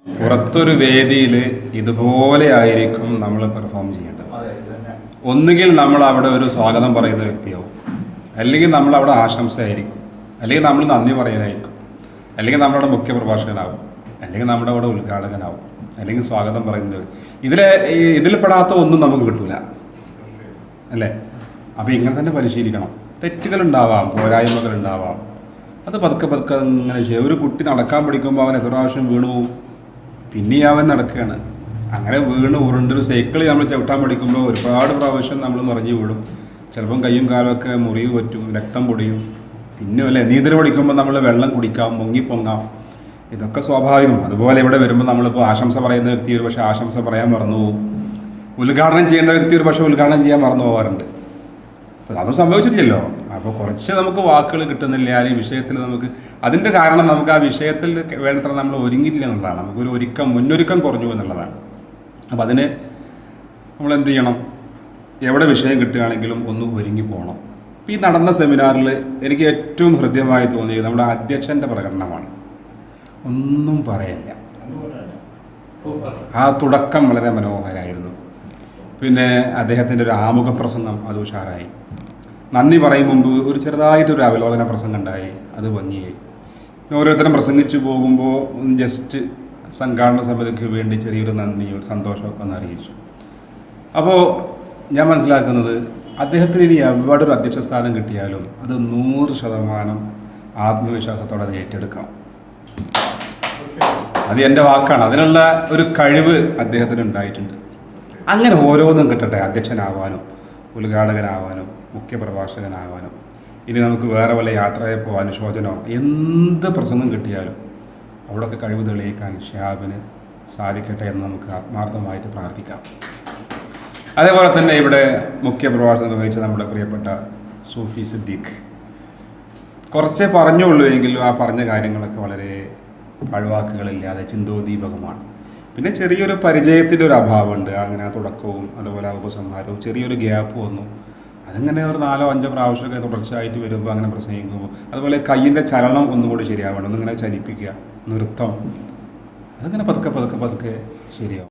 പുറത്തൊരു വേദിയിൽ ഇതുപോലെ ആയിരിക്കും നമ്മൾ പെർഫോം ചെയ്യേണ്ടത്. ഒന്നുകിൽ നമ്മൾ അവിടെ ഒരു സ്വാഗതം പറയുന്ന വ്യക്തിയാവും, അല്ലെങ്കിൽ നമ്മൾ അവിടെ ആശംസയായിരിക്കും, അല്ലെങ്കിൽ നമ്മൾ നന്ദി പറയാനായിരിക്കും, അല്ലെങ്കിൽ നമ്മളവിടെ മുഖ്യ പ്രഭാഷകനാവും, അല്ലെങ്കിൽ നമ്മുടെ അവിടെ ഉദ്ഘാടകനാവും, അല്ലെങ്കിൽ സ്വാഗതം പറയുന്നത്. ഇതിൽ പെടാത്ത ഒന്നും നമുക്ക് കിട്ടൂല അല്ലേ? അപ്പോൾ ഇങ്ങനെ തന്നെ പരിശീലിക്കണം. തെറ്റുകളുണ്ടാവാം, പോരായ്മകളുണ്ടാവാം, അത് പതുക്കെ പതുക്കെ അങ്ങനെ ചെയ്യും. ഒരു കുട്ടി നടക്കാൻ പഠിക്കുമ്പോൾ അവൻ എത്ര പ്രാവശ്യം വീണു പോകും, പിന്നെ അവൻ നടക്കുകയാണ്. അങ്ങനെ വീണ് ഉരുണ്ടൊരു സൈക്കിൾ നമ്മൾ ചവിട്ടാൻ പഠിക്കുമ്പോൾ ഒരുപാട് പ്രാവശ്യം നമ്മൾ മറിഞ്ഞ് വീഴും. ചിലപ്പം കയ്യും കാലമൊക്കെ മുറിവ് പറ്റും, രക്തം പൊടിയും. പിന്നെ അല്ലേ നീന്തൽ പഠിക്കുമ്പോൾ നമ്മൾ വെള്ളം കുടിക്കാം, മുങ്ങിപ്പൊങ്ങാം, ഇതൊക്കെ സ്വാഭാവികം. അതുപോലെ ഇവിടെ വരുമ്പോൾ നമ്മളിപ്പോൾ ആശംസ പറയുന്ന വ്യക്തി ഒരു പക്ഷേ ആശംസ പറയാൻ മറന്നു പോകും, ഉദ്ഘാടനം ചെയ്യേണ്ട വ്യക്തി ഒരു പക്ഷേ ഉദ്ഘാടനം ചെയ്യാൻ മറന്നു പോകാറുണ്ട്. അപ്പോൾ അതൊന്നും സംഭവിച്ചിട്ടില്ലല്ലോ. അപ്പോൾ കുറച്ച് നമുക്ക് വാക്കുകൾ കിട്ടുന്നില്ല, അല്ലെങ്കിൽ വിഷയത്തിൽ നമുക്ക് അതിൻ്റെ കാരണം നമുക്ക് ആ വിഷയത്തിൽ വേണ്ടത്ര നമ്മൾ ഒരുങ്ങിയില്ല എന്നുള്ളതാണ്. നമുക്കൊരു മുന്നൊരുക്കം കുറഞ്ഞു എന്നുള്ളതാണ്. അപ്പോൾ അതിന് നമ്മൾ എന്ത് ചെയ്യണം? എവിടെ വിഷയം കിട്ടുകയാണെങ്കിലും ഒന്ന് ഒരുങ്ങി പോകണം. ഈ നടന്ന സെമിനാറിൽ എനിക്ക് ഏറ്റവും ഹൃദ്യമായി തോന്നിയത് നമ്മുടെ അധ്യക്ഷൻ്റെ പ്രകടനമാണ്. ഒന്നും പറയില്ല, ആ തുടക്കം വളരെ മനോഹരമായിരുന്നു. പിന്നെ അദ്ദേഹത്തിൻ്റെ ഒരു ആമുഖ പ്രസംഗം അത് ഉഷാറായി. നന്ദി പറയും മുമ്പ് ഒരു ചെറുതായിട്ടൊരു അവലോകന പ്രസംഗം ഉണ്ടായി, അത് ഭംഗിയായി. ഓരോരുത്തരും പ്രസംഗിച്ചു പോകുമ്പോൾ ജസ്റ്റ് സംഘാടന സമിതിക്ക് വേണ്ടി ചെറിയൊരു നന്ദി, ഒരു സന്തോഷമൊക്കെ ഒന്ന് അറിയിച്ചു. അപ്പോൾ ഞാൻ മനസ്സിലാക്കുന്നത് അദ്ദേഹത്തിന് ഇനി എവിടെ ഒരു അധ്യക്ഷ സ്ഥാനം കിട്ടിയാലും അത് 100% ആത്മവിശ്വാസത്തോടെ അത് ഏറ്റെടുക്കാം. അത് എൻ്റെ വാക്കാണ്. അതിനുള്ള ഒരു കഴിവ് അദ്ദേഹത്തിന് ഉണ്ടായിട്ടുണ്ട്. അങ്ങനെ ഓരോന്നും കിട്ടട്ടെ, അധ്യക്ഷനാവാനും ഉദ്ഘാടകനാവാനും മുഖ്യപ്രഭാഷകനാവാനും. ഇനി നമുക്ക് വേറെ വല്ല യാത്രയപ്പോ അനുശോചനമോ എന്ത് പ്രസംഗം കിട്ടിയാലും അവിടെയൊക്കെ കഴിവ് തെളിയിക്കാൻ ഷിഹാബിന് സാധിക്കട്ടെ എന്ന് നമുക്ക് ആത്മാർത്ഥമായിട്ട് പ്രാർത്ഥിക്കാം. അതേപോലെ തന്നെ ഇവിടെ മുഖ്യപ്രഭാഷണം നിർവഹിച്ച നമ്മുടെ പ്രിയപ്പെട്ട സൂഫി സിദ്ദീഖ് കുറച്ചേ പറഞ്ഞുള്ളൂ, എങ്കിലും ആ പറഞ്ഞ കാര്യങ്ങളൊക്കെ വളരെ പാഴ്വാക്കുകളില്ലാതെ ചിന്തോദ്ദീപകമാണ്. പിന്നെ ചെറിയൊരു പരിചയത്തിൻ്റെ ഒരു അഭാവമുണ്ട്. അങ്ങനെ തുടക്കവും അതുപോലെ ഉപസംഹാരവും ചെറിയൊരു ഗ്യാപ്പ് വന്നു. അതങ്ങനെ ഒരു 4-5 പ്രാവശ്യമൊക്കെ തുടർച്ചയായിട്ട് വരുമ്പോൾ അങ്ങനെ പ്രസംഗിക്കുമ്പോൾ അതുപോലെ കയ്യിൻ്റെ ചലനം ഒന്നും കൂടി ശരിയാവണം. ഒന്നിങ്ങനെ ചലിപ്പിക്കുക, നൃത്തം, അതങ്ങനെ പതുക്കെ പതുക്കെ പതുക്കെ ശരിയാവും.